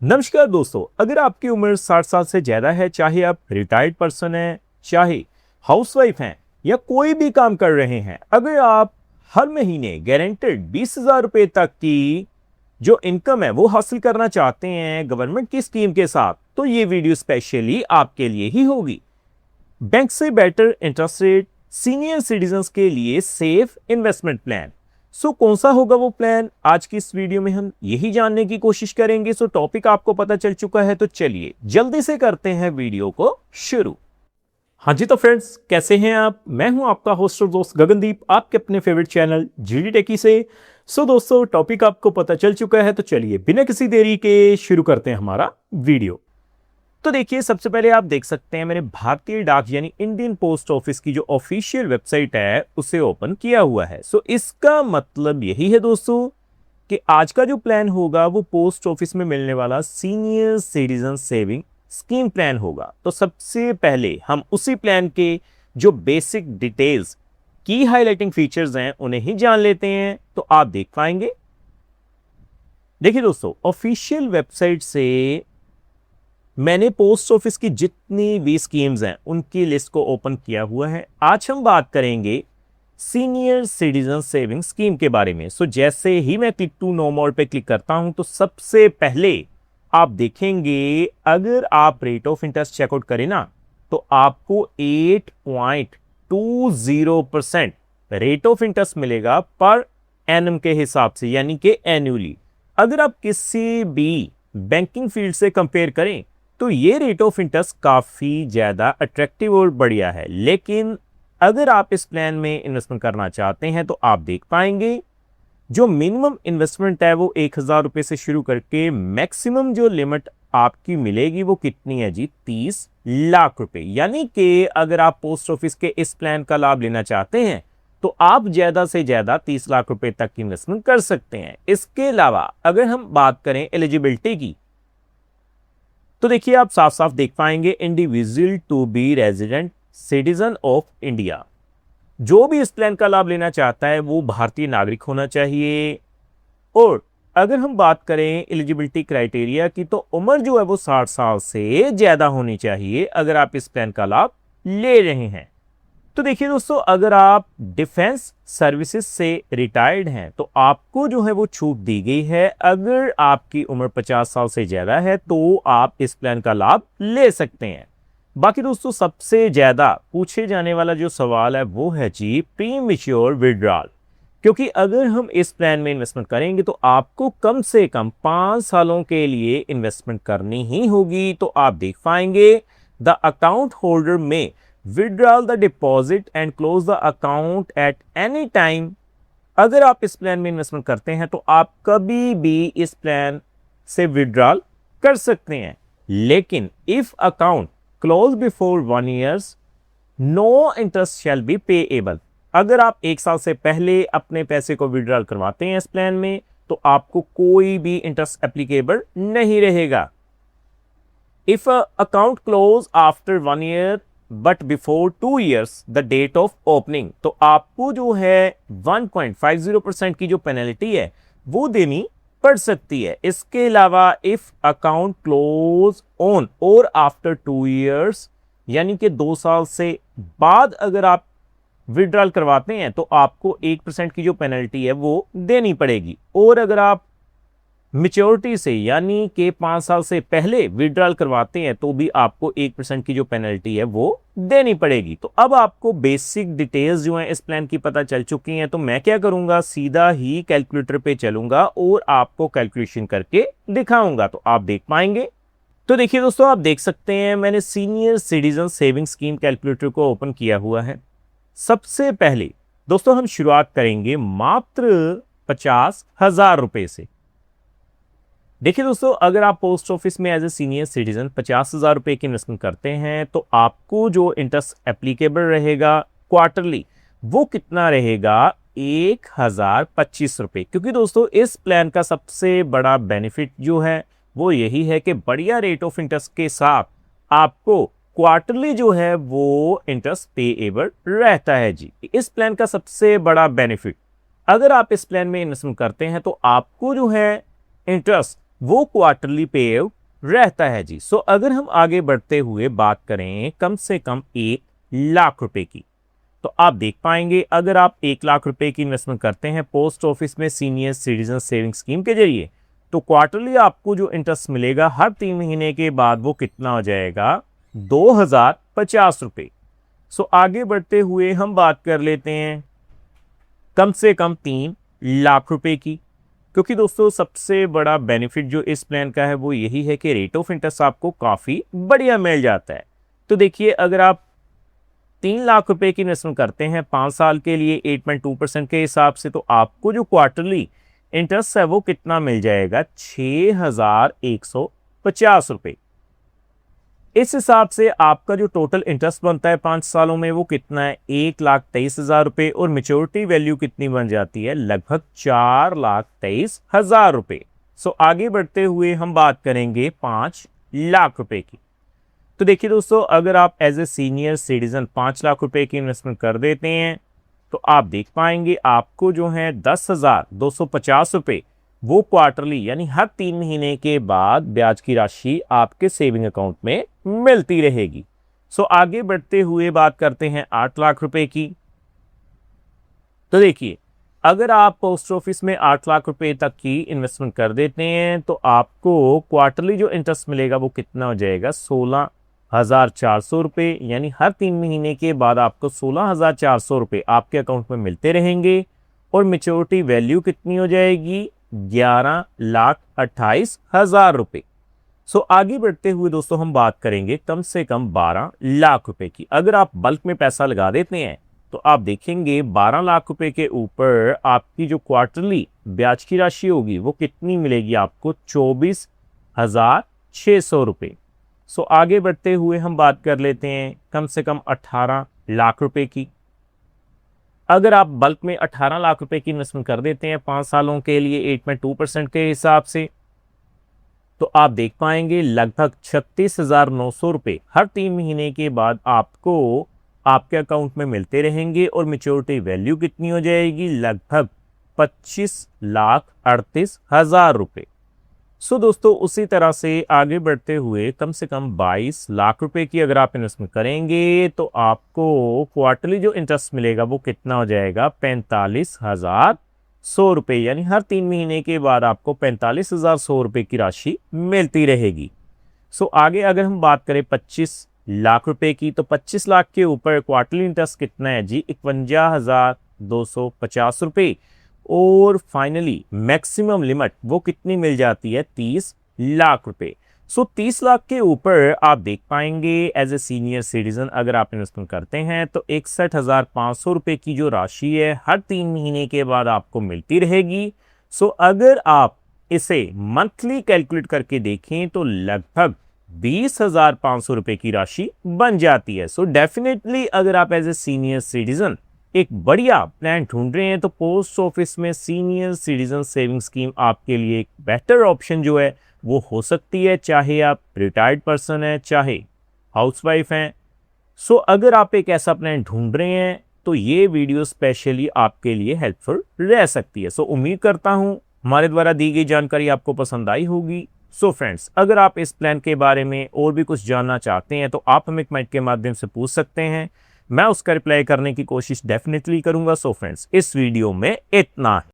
नमस्कार दोस्तों, अगर आपकी उम्र 60 साल से ज्यादा है, चाहे आप रिटायर्ड पर्सन हैं, चाहे हाउसवाइफ हैं या कोई भी काम कर रहे हैं, अगर आप हर महीने गारंटेड 20,000 रुपए तक की जो इनकम है वो हासिल करना चाहते हैं गवर्नमेंट की स्कीम के साथ, तो ये वीडियो स्पेशली आपके लिए ही होगी। बैंक से better interest rate, senior citizens के लिए सेफ इन्वेस्टमेंट प्लान। कौन सा होगा वो प्लान, आज की इस वीडियो में हम यही जानने की कोशिश करेंगे। टॉपिक आपको पता चल चुका है, तो चलिए जल्दी से करते हैं वीडियो को शुरू। हाँ जी, तो फ्रेंड्स कैसे हैं आप? मैं हूं आपका होस्ट और दोस्त गगनदीप, आपके अपने फेवरेट चैनल जीडी टेकी से। दोस्तों टॉपिक आपको पता चल चुका है, तो चलिए बिना किसी देरी के शुरू करते हैं हमारा वीडियो। तो देखिए, सबसे पहले आप देख सकते हैं मैंने भारतीय डाक यानी इंडियन पोस्ट ऑफिस की जो ऑफिशियल वेबसाइट है उसे ओपन किया हुआ है। इसका मतलब यही है दोस्तों कि आज का जो प्लान होगा वो पोस्ट ऑफिस में मिलने वाला senior citizen saving scheme plan होगा। तो सबसे पहले हम उसी प्लान के जो बेसिक डिटेल्स की हाईलाइटिंग फीचर्स हैं उन्हें ही जान लेते हैं। तो आप देख पाएंगे, देखिए दोस्तों, ऑफिशियल वेबसाइट से मैंने पोस्ट ऑफिस की जितनी भी स्कीम्स हैं उनकी लिस्ट को ओपन किया हुआ है। आज हम बात करेंगे सीनियर सिटीजन सेविंग स्कीम के बारे में। जैसे ही मैं क्लिक टू नो मोर पे क्लिक करता हूं, तो सबसे पहले आप देखेंगे, अगर आप रेट ऑफ इंटरेस्ट चेकआउट करें ना, तो आपको 8.20% रेट ऑफ इंटरेस्ट मिलेगा पर एनम के हिसाब से, यानी कि एनुअली। अगर आप किसी भी बैंकिंग फील्ड से कंपेयर करें तो ये रेट ऑफ इंटरेस्ट काफी ज्यादा अट्रैक्टिव और बढ़िया है। लेकिन अगर आप इस प्लान में इन्वेस्टमेंट करना चाहते हैं तो आप देख पाएंगे जो मिनिमम इन्वेस्टमेंट है वो 1,000 रुपए से शुरू करके मैक्सिमम जो लिमिट आपकी मिलेगी वो कितनी है जी, 30 लाख रुपए। यानी कि अगर आप पोस्ट ऑफिस के इस प्लान का लाभ लेना चाहते हैं तो आप ज्यादा से ज्यादा 30 लाख रुपए तक की इन्वेस्टमेंट कर सकते हैं। इसके अलावा अगर हम बात करें एलिजिबिलिटी की, तो देखिए आप साफ साफ देख पाएंगे, individual to be resident citizen of India. जो भी इस प्लान का लाभ लेना चाहता है वो भारतीय नागरिक होना चाहिए। और अगर हम बात करें एलिजिबिलिटी क्राइटेरिया की, तो उम्र जो है वो 60 साल से ज्यादा होनी चाहिए अगर आप इस प्लान का लाभ ले रहे हैं। तो देखिए दोस्तों, अगर आप डिफेंस सर्विसेज से रिटायर्ड हैं तो आपको जो है वो छूट दी गई है। अगर आपकी उम्र 50 साल से ज्यादा है तो आप इस प्लान का लाभ ले सकते हैं। बाकी दोस्तों, सबसे ज्यादा पूछे जाने वाला जो सवाल है वो है जी प्रीमैच्योर विड्रॉल। क्योंकि अगर हम इस प्लान में इन्वेस्टमेंट करेंगे तो आपको कम से कम 5 सालों के लिए इन्वेस्टमेंट करनी ही होगी। तो आप देख पाएंगे, द अकाउंट होल्डर में withdraw the deposit and close the account at any time। अगर आप इस प्लान में इन्वेस्टमेंट करते हैं तो आप कभी भी इस प्लान से विड्रॉल कर सकते हैं। लेकिन if account close before 1 year, no interest shall be payable. अगर आप 1 साल से पहले अपने पैसे को विड्रॉल करवाते हैं इस प्लान में तो आपको कोई भी इंटरेस्ट एप्लीकेबल नहीं रहेगा। If account close after 1 year but before 2 years the date of opening, तो आपको जो है 1.50% की जो पेनल्टी है वो देनी पड़ सकती है। इसके अलावा इफ अकाउंट क्लोज ऑन और आफ्टर 2 years, यानी कि 2 साल से बाद अगर आप विड्रॉल करवाते हैं तो आपको 1% की जो पेनल्टी है वो देनी पड़ेगी। और अगर आप मैच्योरिटी से यानी कि 5 साल से पहले विड्रॉल करवाते हैं तो भी आपको 1% की जो पेनल्टी है वो देनी पड़ेगी। तो अब आपको बेसिक डिटेल्स जो हैं इस प्लान की पता चल चुकी हैं। तो मैं क्या करूंगा, सीधा ही कैलकुलेटर पे चलूंगा और आपको कैलकुलेशन करके दिखाऊंगा। तो आप देख पाएंगे, तो देखिए दोस्तों, आप देख सकते हैं मैंने senior citizen saving scheme calculator को ओपन किया हुआ है। सबसे पहले दोस्तों हम शुरुआत करेंगे मात्र 50,000 रुपए से। देखिए दोस्तों, अगर आप पोस्ट ऑफिस में एज ए सीनियर सिटीजन 50,000 रुपए की इन्वेस्टमेंट करते हैं तो आपको जो इंटरेस्ट एप्लीकेबल रहेगा क्वार्टरली वो कितना रहेगा, 1,025 रुपए। क्योंकि दोस्तों इस प्लान का सबसे बड़ा बेनिफिट जो है वो यही है कि बढ़िया रेट ऑफ इंटरेस्ट के साथ आपको क्वार्टरली जो है वो इंटरेस्ट पेएबल रहता है जी। इस प्लान का सबसे बड़ा बेनिफिट, अगर आप इस प्लान में इन्वेस्टमेंट करते हैं तो आपको जो है इंटरेस्ट वो क्वार्टरली पे रहता है जी। सो अगर हम आगे बढ़ते हुए बात करें कम से कम 1 लाख रुपए की, तो आप देख पाएंगे अगर आप 1 लाख रुपए की इन्वेस्टमेंट करते हैं पोस्ट ऑफिस में सीनियर सिटीजन सेविंग स्कीम के जरिए, तो क्वार्टरली आपको जो इंटरेस्ट मिलेगा हर 3 महीने के बाद वो कितना हो जाएगा, 2050 रुपए। सो आगे बढ़ते हुए हम बात कर लेते हैं कम से कम 3 लाख रुपए की, क्योंकि दोस्तों सबसे बड़ा बेनिफिट जो इस प्लान का है वो यही है कि रेट ऑफ इंटरेस्ट आपको काफ़ी बढ़िया मिल जाता है। तो देखिए अगर आप 3 लाख रुपए की इन्वेस्टमेंट करते हैं 5 साल के लिए 8.2% के हिसाब से, तो आपको जो क्वार्टरली इंटरेस्ट है वो कितना मिल जाएगा, 6,150 रुपए। इस हिसाब से आपका जो टोटल इंटरेस्ट बनता है 5 सालों में वो कितना है, 1,23,000 रुपए, और मेच्योरिटी वैल्यू कितनी बन जाती है, लगभग 4,23,000 रुपए। सो आगे बढ़ते हुए हम बात करेंगे 5 लाख रुपए की। तो देखिए दोस्तों अगर आप as a senior citizen 5 lakh रुपए की इन्वेस्टमेंट कर देते हैं तो आप देख पाएंगे आपको जो है 10,250 रुपए वो क्वार्टरली यानी हर 3 महीने के बाद ब्याज की राशि आपके सेविंग अकाउंट में मिलती रहेगी। सो आगे बढ़ते हुए बात करते हैं 8 लाख रुपए की। तो देखिए अगर आप पोस्ट ऑफिस में 8 लाख रुपए तक की इन्वेस्टमेंट कर देते हैं तो आपको क्वार्टरली जो इंटरेस्ट मिलेगा वो कितना हो जाएगा, 16,400 रुपए, यानी हर 3 महीने के बाद आपको 16,400 रुपए आपके अकाउंट में मिलते रहेंगे। और मेच्योरिटी वैल्यू कितनी हो जाएगी, 11,28,000 रुपए। सो आगे बढ़ते हुए दोस्तों हम बात करेंगे कम से कम 12 लाख रुपए की। अगर आप बल्क में पैसा लगा देते हैं तो आप देखेंगे 12 लाख रुपए के ऊपर आपकी जो क्वार्टरली ब्याज की राशि होगी वो कितनी मिलेगी आपको, 24,600 रुपए। सो आगे बढ़ते हुए हम बात कर लेते हैं कम से कम 18 लाख रुपए की। अगर आप बल्क में 18 लाख रुपए की इन्वेस्टमेंट कर देते हैं 5 सालों के लिए 8.2% के हिसाब से, तो आप देख पाएंगे लगभग 36,900 रुपए हर 3 महीने के बाद आपको आपके अकाउंट में मिलते रहेंगे। और मेच्योरिटी वैल्यू कितनी हो जाएगी, लगभग 25,38,000 रुपए। सो दोस्तों उसी तरह से आगे बढ़ते हुए कम से कम 22 लाख रुपए की अगर आप इन्वेस्टमेंट करेंगे तो आपको क्वार्टरली जो इंटरेस्ट मिलेगा वो कितना हो जाएगा, 45,100 रुपए, यानी हर 3 महीने के बाद आपको 45,100 रुपए की राशि मिलती रहेगी। सो आगे अगर हम बात करें 25 लाख रुपए की, तो 25 लाख के ऊपर क्वार्टरली इंटरेस्ट कितना है जी, 51,250 रुपए। और फाइनली मैक्सिमम लिमिट वो कितनी मिल जाती है, 30 लाख रुपए। सो 30 लाख के ऊपर आप देख पाएंगे एज ए सीनियर सिटीजन अगर आप इन्वेस्टमेंट करते हैं तो 61,500 रुपए की जो राशि है हर 3 महीने के बाद आपको मिलती रहेगी। सो अगर आप इसे मंथली कैलकुलेट करके देखें तो लगभग 20,500 रुपए की राशि बन जाती है। सो डेफिनेटली अगर आप एज ए सीनियर सिटीजन एक बढ़िया प्लान ढूंढ रहे हैं तो पोस्ट ऑफिस में सीनियर सिटीजन सेविंग स्कीम आपके लिए एक बेटर ऑप्शन जो है वो हो सकती है, चाहे आप रिटायर्ड पर्सन हैं चाहे हाउसवाइफ हैं। सो अगर आप एक ऐसा प्लान ढूंढ रहे हैं तो ये वीडियो स्पेशली आपके लिए हेल्पफुल रह सकती है। सो उम्मीद करता हूं हमारे द्वारा दी गई जानकारी आपको पसंद आई होगी। सो फ्रेंड्स अगर आप इस प्लान के बारे में और भी कुछ जानना चाहते हैं तो आप हमें कमेंट के माध्यम से पूछ सकते हैं, मैं उसका रिप्लाई करने की कोशिश डेफिनेटली करूंगा। सो फ्रेंड्स इस वीडियो में इतना है।